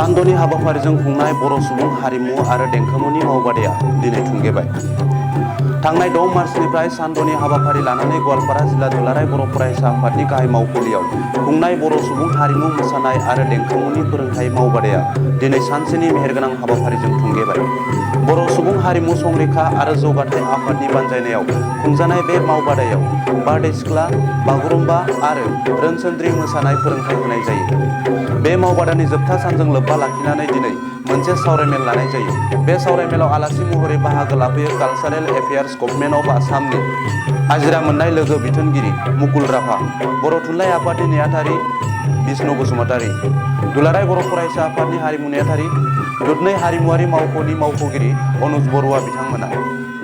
सानद'नि हाबाफारिजों खुंनाय बर' सुबुं हारिमु आरो देंखोमुनि मावबादाया दिनै थुंगेबाय। थांनाय 6 मार्चनिफ्राय सानद'नि हाबाफारि लानानै गवालपारा जिल्ला दुलाराय बर' फरायसा आफादनि गाहाय मावखुलियाव खुंनाय बर' सुबुं हारिमु मोसानाय आरो देंखोमुनि फोरोंथाय मावबादाया दिनै सानसेनि मेहेरगोनां हाबाफारिजों थुंगेबाय। बर' सुबुं हारिमु संरैखा आरो जौगाथाय आफादनि बानजायनायाव खुंजानाय बे मावबादायाव बारदै सिख्ला, बागुरुम्बा आरो रोनसोन्द्रि मोसानाय फोरोंथाय होनाय जायो। बे मावबादानि जोबथा सानजों लोब्बा लाखिनानै दिनै मोनसे सावरायमेल लानाय जायो। बे सावरायमेलाव आलासि महरै बाहागो लाफैयो कालचारेल एफेयार्स गभर्नमेन्ट अफ आसामनि आजिरा मोननाय लोगो बिथोनगिरि मुकुल राभा, बर' थुनलाइ आफादनि नेहाथारि बिष्णु बसुमतारी, दुलाराय बर' फरायसा आफादनि हारिमु नेहाथारि, दुधनৈ हारिमुआरि मावख'नि मावख'गिरि अनुज बरुवा बिथांमोना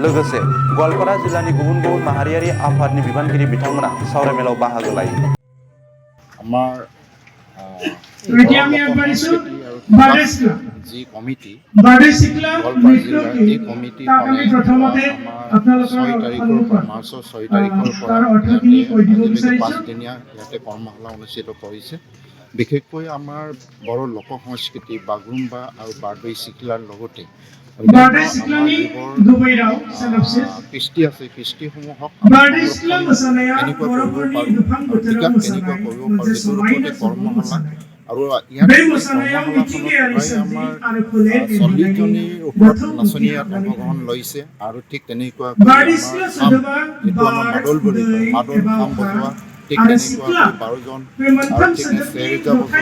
लोगोसे गवालपारा जिल्लानि गुबुन गुबुन माहारियारि आफादनि बिबानगिरि बिथांमोना सावरायमेलाव बाहागो लायो। আমাৰ যি কমিটি গোৱালপাৰা জিলাৰ এই কমিটিখনে আমাৰ 6 তাৰিখৰ পৰা মাৰ্চৰ 6 তাৰিখৰ পৰা আজিলৈকে 5 দিনীয়া ইয়াতে কৰ্মশালা অনুষ্ঠিত কৰিছে। বিশেষকৈ আমাৰ বড়ো লোক সংস্কৃতি বাগৰুম্বা আৰু বাৰদৈ চিকলাৰ লগতে আমাৰ যিবোৰ কৃষ্টি আছে কৃষ্টিসমূহক কেনেকুৱা কৰিব পাৰোঁ আৰু বিকাশ কেনেকুৱা কৰিব পাৰোঁ সেইটোৰ ওপৰতে কৰ্মশালা আৰু ইয়াত কৰ্মশালাখনত প্ৰায় আমাৰ 40জনীৰ ওপৰত নাচনীয়ে অংশগ্ৰহণ লৈছে আৰু ঠিক তেনেকুৱাকৈ যিটো আমাৰ মাদল বুলি কয় মাদল কাম বজোৱা ঠিক তেনেকুৱাকৈ 12জন আৰু ঠিক চেৰিজা বজোৱা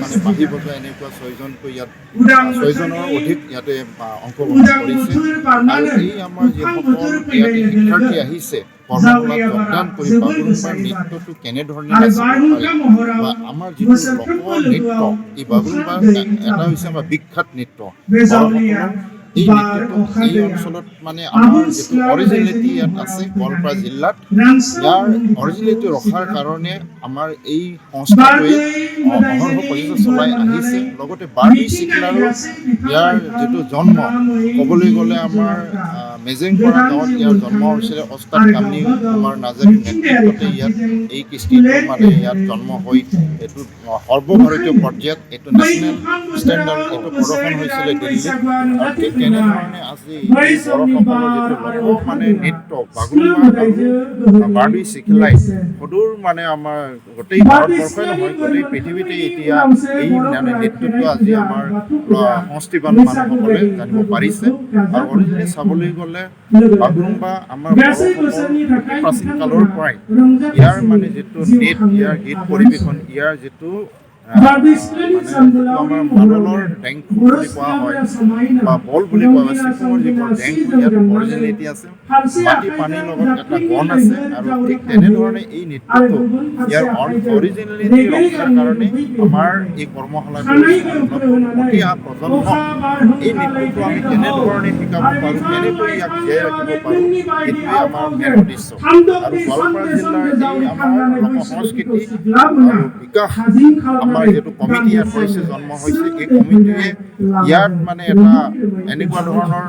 মানে বাঁহী বজোৱা এনেকুৱা 6জনকৈ ইয়াত 6জনৰ অধিক ইয়াতে অংশগ্ৰহণ কৰিছে। আৰু এই আমাৰ যিসকল ইয়াতে শিক্ষাৰ্থী আহিছে কৰ্মশালাত যোগদান কৰি বাগৰুম্বাৰ নৃত্যটো কেনেধৰণে নাচিব পাৰে বা আমাৰ যিটো লোকনৃত্য এই বাগৰুম্বা এটা হৈছে আমাৰ বিখ্যাত নৃত্য এই নৃত্যটো এই অঞ্চলত মানে আমাৰ যিটো অৰিজিনেলিটি ইয়াত আছে গোৱালপাৰা জিলাত ইয়াৰ অৰিজিনেলিটি ৰখাৰ কাৰণে আমাৰ এই সংস্থাটোৱে অহৰহ প্ৰচেষ্টা চলাই আহিছে। লগতে বাৰদৈ চিকলাৰো ইয়াৰ যিটো জন্ম ক'বলৈ গ'লে আমাৰ মেজেংপৰা গাঁৱত ইয়াৰ জন্ম হৈছিলে ওস্তাদ কামনি কুমাৰ নাৰ্জাৰীৰ নেতৃত্বতে ইয়াত এই কৃষ্টিটো মানে ইয়াত জন্ম হৈ এইটো সৰ্বভাৰতীয় পৰ্যায়ত এইটো নেশ্যনেল ষ্টেণ্ডাৰ্ড এইটো প্ৰদৰ্শন হৈছিলে দিল্লীত। আৰু ঠিক তেনেধৰণে আজি এই বড়োসকলৰ যিটো লোক মানে নৃত্য বাগৰুম্বা আৰু বাৰদৈ চিকলাই সদূৰ মানে আমাৰ গোটেই ভাৰতবৰ্ষই নহয় গোটেই পৃথিৱীতে এতিয়া এই মানে নৃত্যটো আজি আমাৰ সংস্কৃতিবান মানুহসকলে জানিব পাৰিছে। আৰু অৰিজিনেলি চাবলৈ গ'লে বাগৰুম্বা আমাৰ বড়োসকলৰ প্ৰাচীন কালৰ পৰাই ইয়াৰ মানে যিটো নৃত্য ইয়াৰ গীত পৰিৱেশন ইয়াৰ যিটো আমাৰ মাদলৰ ডেংকু বুলি কোৱা হয় বা বল বুলি কোৱা হয় চিফুঙৰ যিবোৰ ডেংকু ইয়াত অৰিজিনেলিটি আছে মাটি পানীৰ লগত এটা গণ আছে। আৰু ঠিক তেনেধৰণে এই নৃত্যটো ইয়াৰ অৰিজিনেলিটি ৰখাৰ কাৰণে আমাৰ এই কৰ্মশালাটো উঠি অহা প্ৰজন্মক এই নৃত্যটো আমি কেনেধৰণে শিকাব পাৰোঁ কেনেকৈ ইয়াক জীয়াই ৰাখিব পাৰোঁ সেইটোৱে আমাৰ মেইন উদ্দেশ্য। আৰু গোৱালপাৰা জিলাৰ এই আমাৰ লোক সংস্কৃতি আৰু বিকাশ আমাৰ যিটো কমিটি ইয়াত হৈছে জন্ম হৈছে এই কমিটিয়ে ইয়াত মানে এটা এনেকুৱা ধৰণৰ